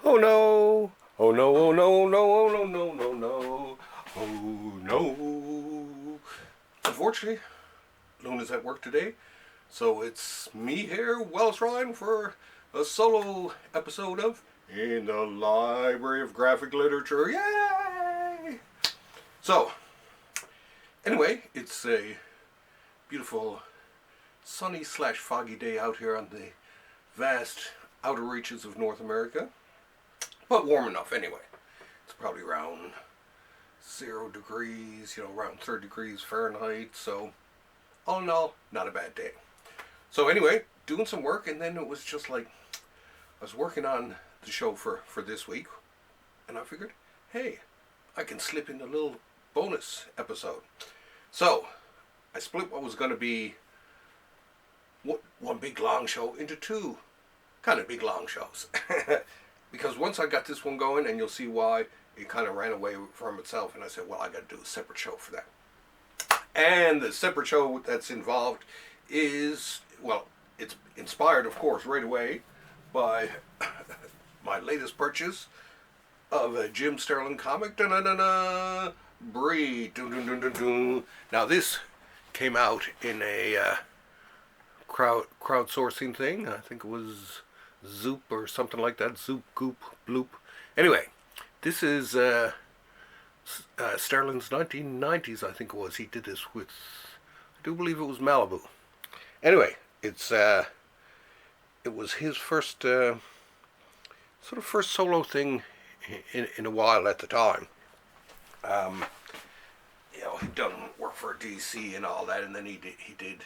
Oh no! Oh no! Oh no! Oh no! Oh no! No! No! No! Oh no! Unfortunately, Luna's at work today, so it's me here, Wallace Ryan, for a solo episode of In the Library of Graphic Literature. Yay! So, anyway, it's a beautiful sunny slash foggy day out here on the vast outer reaches of North America. But warm enough anyway. It's probably around 0 degrees, around 30 degrees Fahrenheit. So, all in all, not a bad day. So anyway, doing some work, and then it was just like, I was working on the show for this week, and I figured, hey, I can slip in a little bonus episode. So, I split what was going to be one big long show into two kind of big long shows. Because once I got this one going, and you'll see why, it kind of ran away from itself, and I said, well, I got to do a separate show for that. And the separate show that's involved is, well, it's inspired, of course, right away by my latest purchase of a Jim Starlin comic, Breed. Now, this came out in a crowdsourcing thing. I think it was Zoop or something like that. Zoop, Goop, Bloop. Anyway, this is Starlin's 1990s, I think it was. He did this with, I do believe it was Malibu. Anyway, it was his first sort of first solo thing in a while at the time. He'd done work for DC and all that, and then he did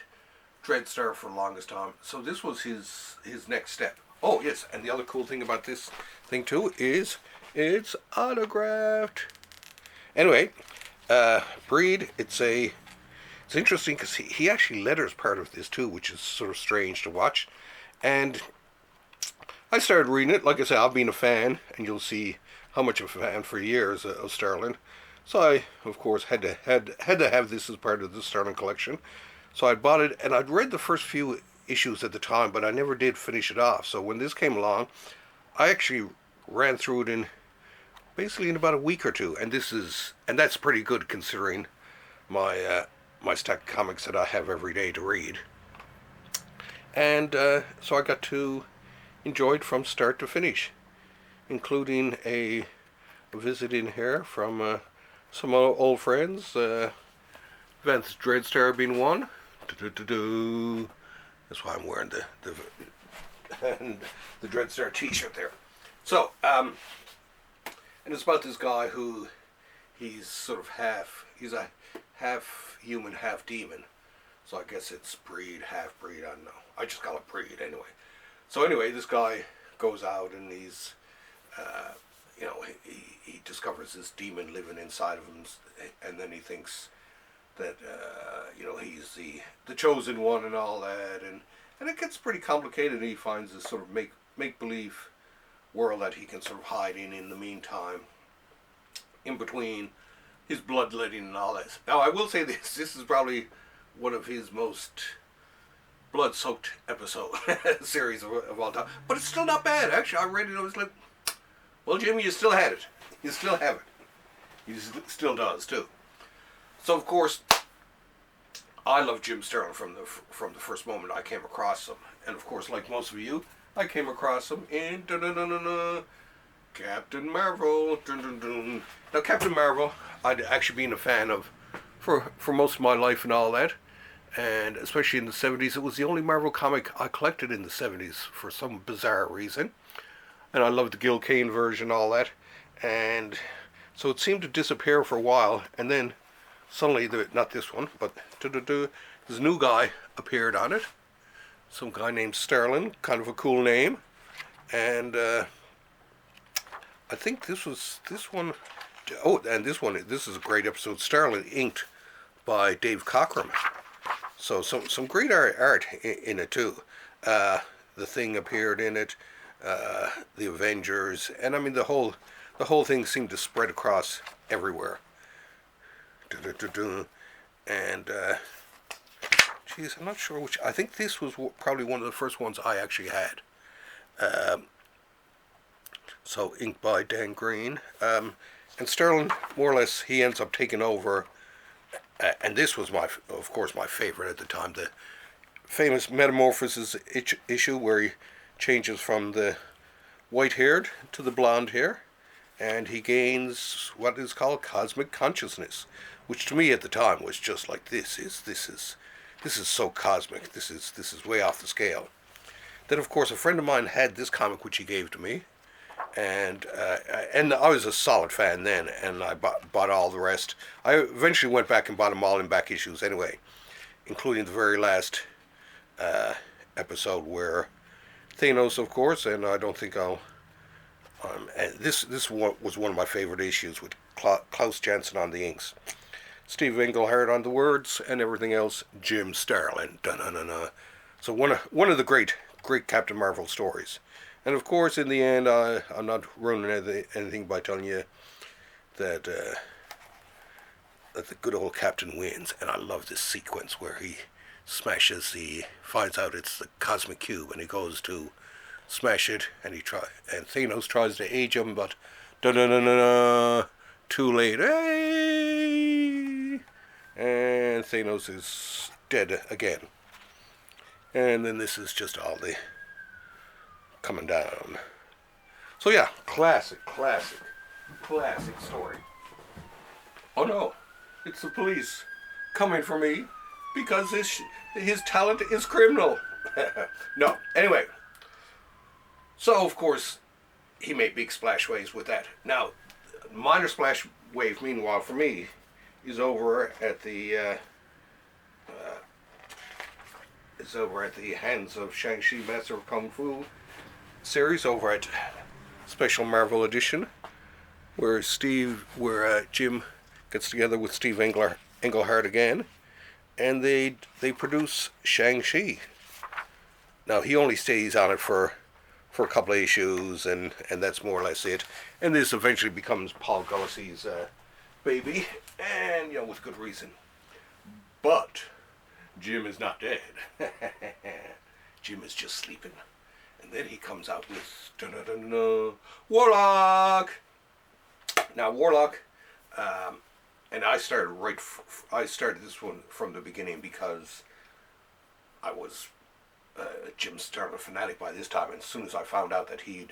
Dreadstar for the longest time. So this was his next step. Oh yes, and the other cool thing about this thing too is it's autographed. Anyway, Breed. It's interesting because he actually letters part of this too, which is sort of strange to watch. And I started reading it. Like I said, I've been a fan, and you'll see how much of a fan for years of Starlin. So I, of course, had to have this as part of the Starlin collection. So I bought it, and I'd read the first few issues at the time, but I never did finish it off. So when this came along, I actually ran through it basically in about a week or two, and that's pretty good considering my my stack of comics that I have every day to read. And so I got to enjoy it from start to finish, including a visit in here from some old friends. Vance Dreadstar being one. That's why I'm wearing the Dreadstar t-shirt there. So, and it's about this guy who he's sort of he's a half human, half demon. So I guess it's half breed, I don't know. I just call it Breed anyway. So anyway, this guy goes out and he's, he discovers this demon living inside of him, and then he thinks that he's the chosen one and all that, and it gets pretty complicated. He finds this sort of make believe world that he can sort of hide in the meantime, in between his bloodletting and all that. Now I will say this is probably one of his most blood-soaked episode series of all time, but it's still not bad. Actually, I read it and I was like, well, Jimmy, you still had it. You still have it. He still does too. So of course, I love Jim Starlin from the first moment I came across him, and of course, like most of you, I came across him in Captain Marvel. Now, Captain Marvel, I'd actually been a fan of for most of my life and all that, and especially in the 70s. It was the only Marvel comic I collected in the 70s for some bizarre reason, and I loved the Gil Kane version, all that, and so it seemed to disappear for a while, and then suddenly, not this one, but this new guy appeared on it. Some guy named Starlin, kind of a cool name. And I think this one. Oh, and this is a great episode. Starlin inked by Dave Cockrum. So some great art in it too. The Thing appeared in it. The Avengers, and I mean the whole thing seemed to spread across everywhere. And geez, I'm not sure which. I think this was probably one of the first ones I actually had. So inked by Dan Green. And Starlin, more or less, he ends up taking over. And this was, of course, my favorite at the time. The famous Metamorphosis issue where he changes from the white-haired to the blonde hair. And he gains what is called cosmic consciousness, which to me at the time was just like, this is so cosmic. This is way off the scale. Then, of course, a friend of mine had this comic, which he gave to me, and I was a solid fan then, and I bought all the rest. I eventually went back and bought them all in back issues anyway, including the very last episode where Thanos, of course, and I don't think I'll. And this was one of my favorite issues with Klaus Janson on the inks, Steve Englehart on the words, and everything else Jim Starlin. Da-na-na-na. So one of the great Captain Marvel stories. And of course, in the end, I'm not ruining anything by telling you that that the good old Captain wins. And I love this sequence where he finds out it's the cosmic cube, and he goes to smash it, and and Thanos tries to age him, but too late. Hey! And Thanos is dead again. And then this is just all the coming down. So yeah, classic story. Oh no, it's the police coming for me because his talent is criminal. No, anyway. So, of course, he made big splash waves with that. Now, minor splash wave, meanwhile, for me, is over at the Hands of Shang-Chi Master of Kung Fu series over at Special Marvel Edition, where Jim gets together with Steve Englehart again, and they produce Shang-Chi. Now, he only stays on it for a couple of issues, and that's more or less it. And this eventually becomes Paul Gullis's baby, and with good reason. But Jim is not dead. Jim is just sleeping, and then he comes out with Warlock. Now Warlock, and I started this one from the beginning because I was Jim Starlin fanatic by this time, and as soon as I found out that he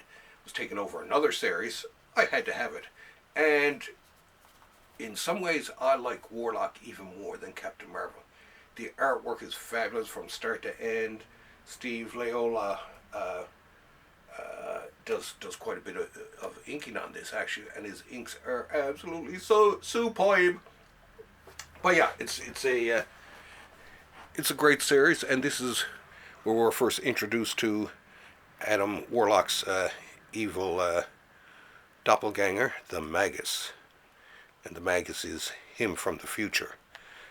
was taking over another series, I had to have it. And in some ways, I like Warlock even more than Captain Marvel. The artwork is fabulous from start to end. Steve Laiola does quite a bit of inking on this actually, and his inks are absolutely so superb. But yeah, it's a great series, and this is where we're first introduced to Adam Warlock's evil doppelganger, the Magus. And the Magus is him from the future.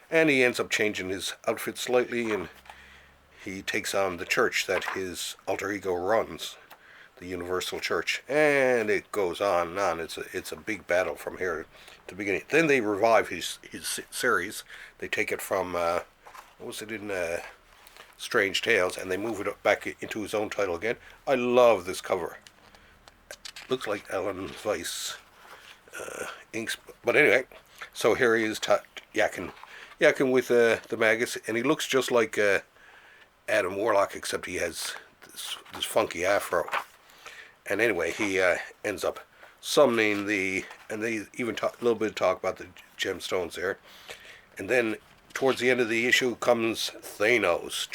And he ends up changing his outfit slightly, and he takes on the church that his alter ego runs, the Universal Church. And it goes on and on. It's a big battle from here to the beginning. Then they revive his series. They take it from, what was it in... Strange Tales, and they move it back into his own title again. I love this cover. Looks like Alan Weiss inks. But anyway, so here he is yakking with the Magus, and he looks just like Adam Warlock, except he has this funky afro. And anyway, he ends up summoning and they even a little bit talk about the gemstones there. And then towards the end of the issue comes Thanos.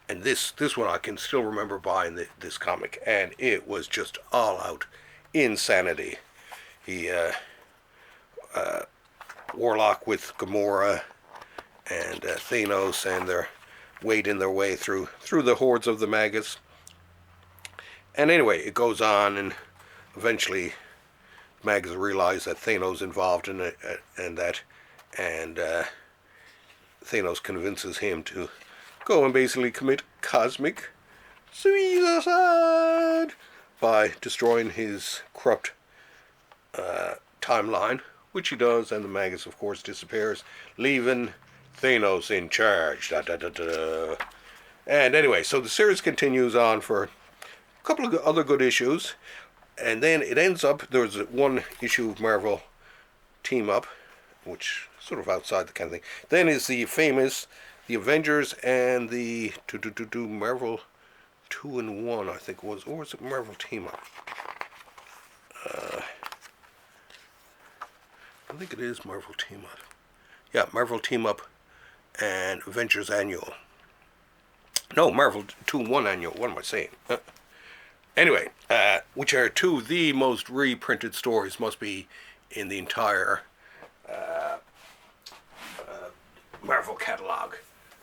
And this one I can still remember buying this comic, and it was just all out insanity. He Warlock with Gamora and Thanos, and they're wading their way through the hordes of the Magus. And anyway, it goes on, and eventually Magus realize that Thanos involved in it, and Thanos convinces him to go and basically commit cosmic suicide by destroying his corrupt timeline, which he does, and the Magus, of course, disappears, leaving Thanos in charge. Da, da, da, da. And anyway, so the series continues on for a couple of other good issues. And then it ends up, there's one issue of Marvel Team Up, which sort of outside the kind of thing. Then is the famous, the Avengers and the Marvel 2-in-1, I think it was, or was it Marvel Team Up? I think it is Marvel Team Up. Yeah, Marvel Team Up and Avengers Annual. No, Marvel 2-in-1 Annual. What am I saying? Anyway, which are two of the most reprinted stories, must be in the entire Marvel catalog,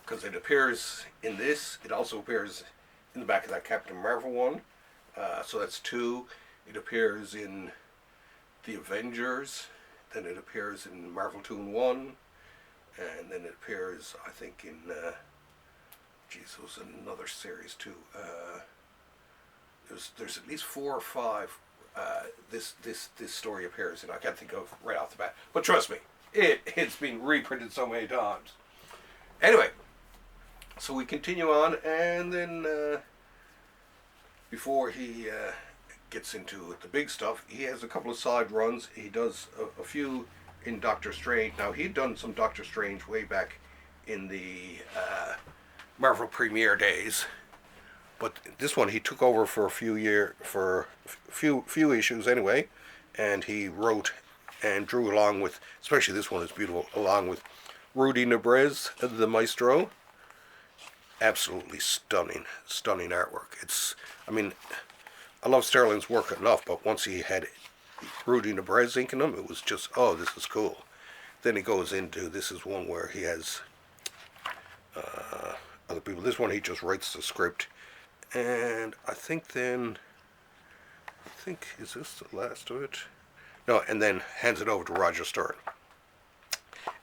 because it appears in this. It also appears in the back of that Captain Marvel one. So that's two. It appears in the Avengers. Then it appears in Marvel 2-in-1, and then it appears, I think, in. Geez, there was another series too. There's at least 4 or 5 this story appears in. I can't think of right off the bat, but trust me, it's been reprinted so many times. Anyway, so we continue on, and then before he gets into the big stuff, he has a couple of side runs. He does a few in Doctor Strange. Now, he'd done some Doctor Strange way back in the Marvel premiere days. But this one he took over for a few issues anyway, and he wrote and drew along with, especially this one is beautiful, along with Rudy Nebrez, the maestro. Absolutely stunning artwork. I mean, I love Starlin's work enough, but once he had Rudy Nebrez inking them, it was just, oh, this is cool. Then he goes into, this is one where he has other people. This one he just writes the script. And I think, is this the last of it? No, and then hands it over to Roger Stern.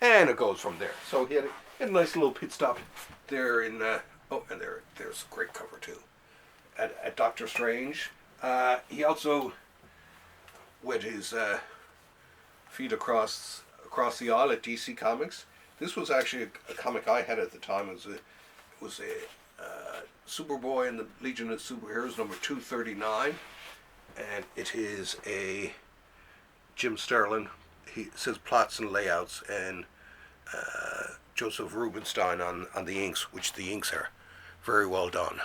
And it goes from there. So he had a nice little pit stop there in, and there's a great cover too. At Doctor Strange. He also went his feet across the aisle at DC Comics. This was actually a comic I had at the time. It was a Superboy and the Legion of Superheroes number 239, and it is a Jim Starlin. He says plots and layouts, and Joseph Rubinstein on the inks, which the inks are very well done.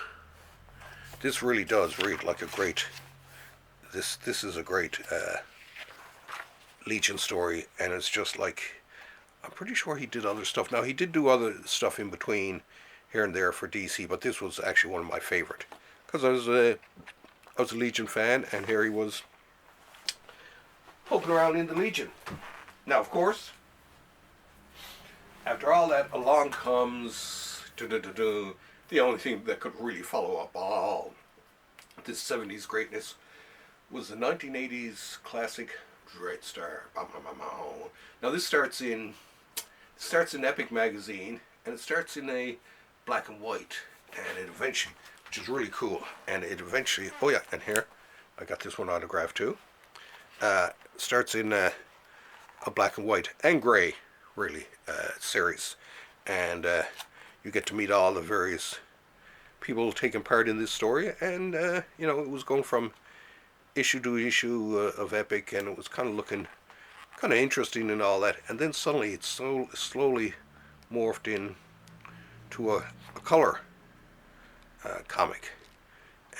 This really does read like a great. This is a great Legion story, and it's just like, I'm pretty sure he did other stuff. Now, he did do other stuff in between here and there for DC, but this was actually one of my favorite, because I was a Legion fan, and here he was poking around in the Legion. Now, of course, after all that, along comes the only thing that could really follow up all this 70s greatness was the 1980s classic Dreadstar. Now, this starts in Epic magazine, and it starts in a black and white, and it eventually, which is really cool, and it eventually, oh yeah, and here, I got this one autographed too, starts in a black and white, and grey, really, series, and you get to meet all the various people taking part in this story, and, it was going from issue to issue of Epic, and it was kind of looking kind of interesting and all that, and then suddenly it slowly morphed in to a color comic,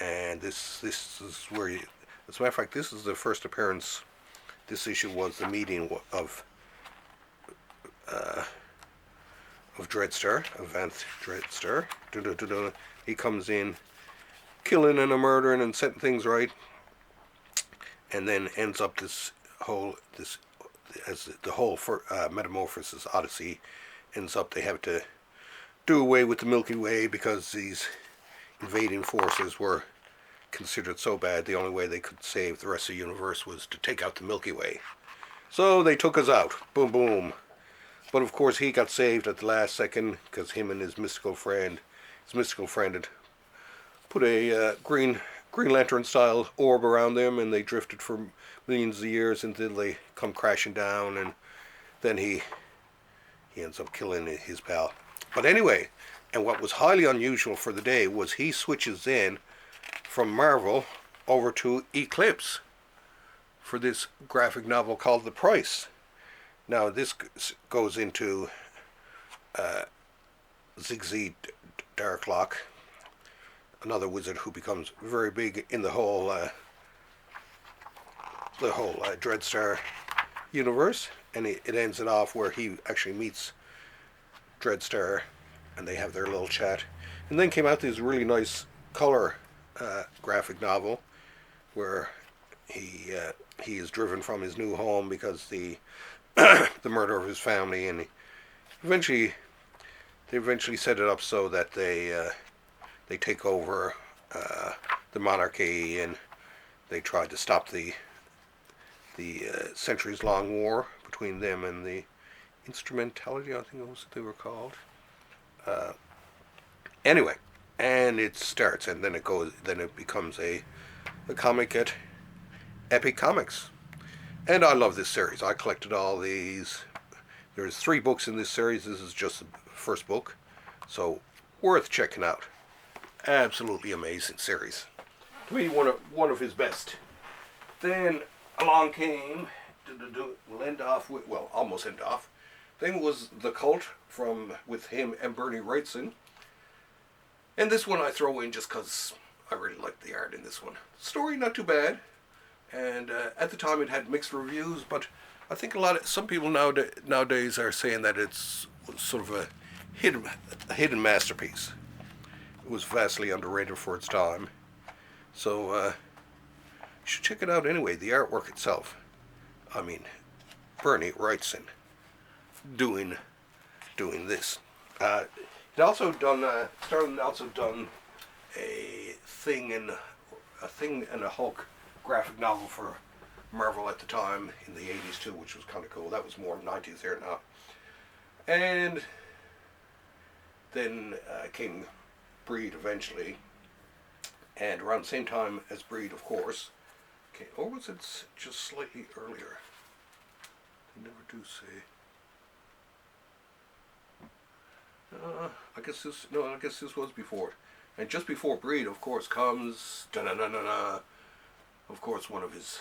and this is where you, as a matter of fact, this is the first appearance. This issue was the meeting of Dreadstar, of Vanth Dreadstar. He comes in, killing and murdering and setting things right, and then ends up as the whole Metamorphosis Odyssey ends up. They have to do away with the Milky Way because these invading forces were considered so bad. The only way they could save the rest of the universe was to take out the Milky Way. So they took us out. Boom, boom. But of course he got saved at the last second, because him and his mystical friend had put a Green Lantern style orb around them, and they drifted for millions of years until they come crashing down, and then he ends up killing his pal. But anyway, and what was highly unusual for the day was he switches in from Marvel over to Eclipse. for this graphic novel called The Price. Now this goes into Zigzag Darklock, another wizard who becomes very big in the whole Dreadstar universe, and it ends it off where he actually meets Dreadstar, and they have their little chat. And then came out this really nice color graphic novel where he is driven from his new home because the the murder of his family, and eventually they eventually set it up so that they take over the monarchy, and they tried to stop the centuries-long war between them and the Instrumentality, I think it was what they were called. Anyway, and it starts, and then it becomes a comic at Epic Comics. And I love this series. I collected all these. There's 3 books in this series. This is just the first book, so worth checking out. Absolutely amazing series. To me, one of his best. Then along came we'll end off with, well, almost end off. Then was The Cult with him and Bernie Wrightson. And this one I throw in just because I really liked the art in this one. Story not too bad, and at the time it had mixed reviews, but I think some people nowadays are saying that it's sort of a hidden masterpiece. It was vastly underrated for its time, so you should check it out anyway. The artwork itself, I mean, Bernie Wrightson doing this. Starlin also done a thing and a Hulk graphic novel for Marvel at the time in the 80s too, which was kind of cool. That was more 90s there now. And then came Breed eventually, and around the same time as Breed, of course, or was it just slightly earlier? They never do say. I guess this was before. And just before Breed, of course, comes of course, one of his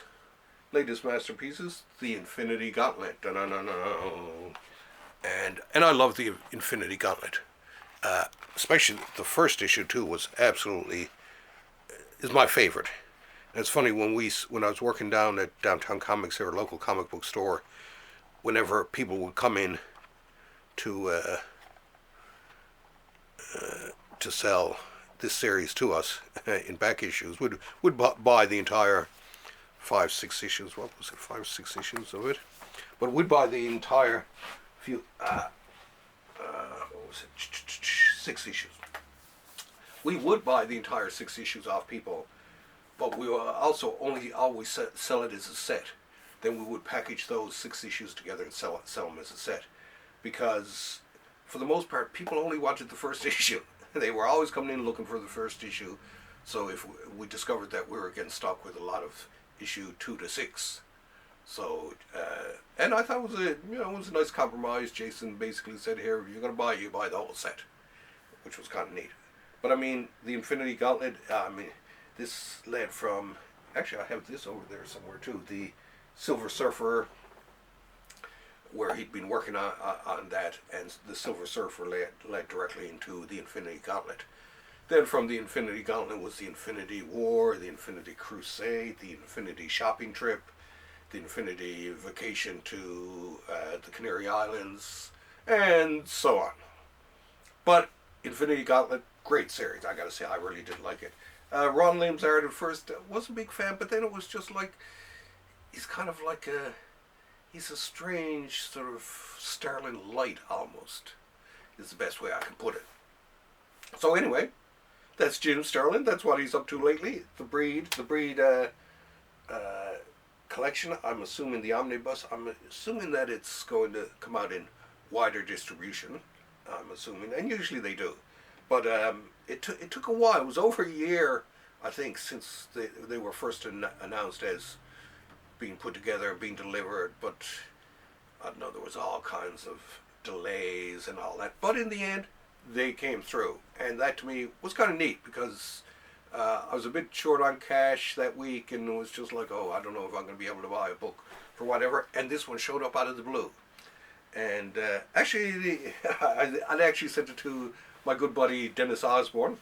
latest masterpieces, The Infinity Gauntlet. And I love The Infinity Gauntlet. Especially the first issue too is my favorite. And it's funny, when I was working down at Downtown Comics, or a local comic book store, whenever people would come in to sell this series to us in back issues, would buy the entire 5-6 issues. What was it? 5-6 issues of it, but would buy the entire few. What was it? 6 issues. We would buy the entire 6 issues off people, but we will also always sell it as a set. Then we would package those 6 issues together and sell them as a set, because for the most part, people only wanted the first issue. They were always coming in looking for the first issue. So if we discovered that we were getting stuck with a lot of issue 2 to 6. So and I thought it was a nice compromise. Jason basically said, "Here, if you're going to buy, you buy the whole set," which was kind of neat. But I mean, the Infinity Gauntlet. This led from. Actually, I have this over there somewhere too. The Silver Surfer, where he'd been working on that, and the Silver Surfer led directly into the Infinity Gauntlet. Then from the Infinity Gauntlet was the Infinity War, the Infinity Crusade, the Infinity Shopping Trip, the Infinity Vacation to the Canary Islands, and so on. But Infinity Gauntlet, great series. I gotta say, I really did like it. Ron Lim's art at first, was a big fan, but then it was just like, he's kind of like he's a strange sort of Starlin light almost, is the best way I can put it. So anyway, that's Jim Starlin. That's what he's up to lately. The Breed collection. I'm assuming the Omnibus. I'm assuming that it's going to come out in wider distribution. I'm assuming, and usually they do. But it took a while. It was over a year, I think, since they were first announced as being put together and being delivered. But I don't know, there was all kinds of delays and all that. But in the end, they came through, and that to me was kind of neat, because I was a bit short on cash that week, and it was just like, oh, I don't know if I'm going to be able to buy a book for whatever. And this one showed up out of the blue. And actually, I'd actually sent it to my good buddy Dennis Osborne,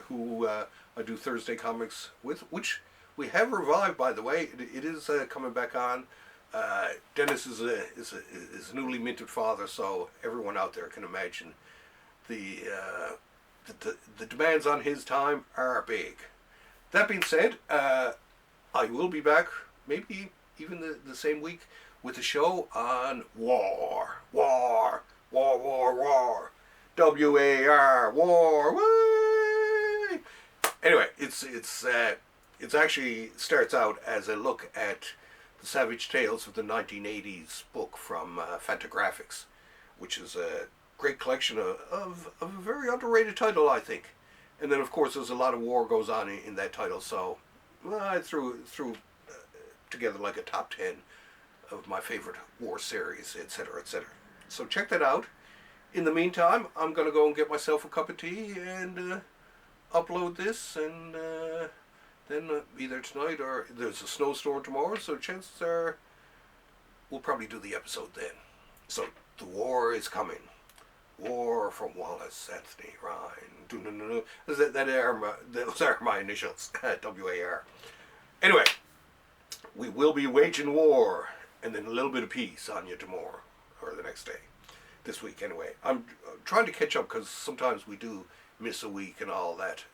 who I do Thursday Comics with, which we have revived, by the way. It is coming back on. Dennis is a newly minted father, so everyone out there can imagine the demands on his time are big. That being said, I will be back, maybe even the same week, with a show on war. W-A-R, war. Woo! Anyway, it's actually starts out as a look at the Savage Tales of the 1980s book from Fantagraphics, which is a great collection of a very underrated title, I think. And then, of course, there's a lot of war goes on in that title, so I threw together like a top 10 of my favorite war series, etc., etc. So check that out. In the meantime, I'm going to go and get myself a cup of tea and upload this, and then either tonight or there's a snowstorm tomorrow, so chances are we'll probably do the episode then. So the war is coming. War from Wallace Anthony Ryan. Those are my initials. W-A-R. Anyway, we will be waging war, and then a little bit of peace on you tomorrow, or the next day. This week, anyway. I'm trying to catch up, because sometimes we do miss a week and all that,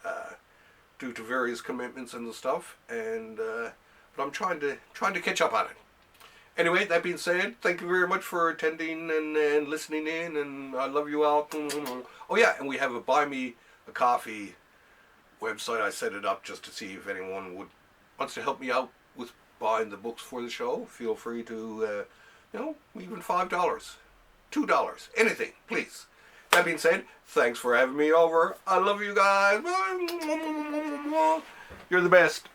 due to various commitments and the stuff, and but I'm trying to catch up on it. Anyway, that being said, thank you very much for attending and listening in, and I love you all. Oh yeah, and we have a Buy Me a Coffee website. I set it up just to see if anyone wants to help me out with buying the books for the show. Feel free to, even $5, $2, anything, please. That being said, thanks for having me over. I love you guys. You're the best.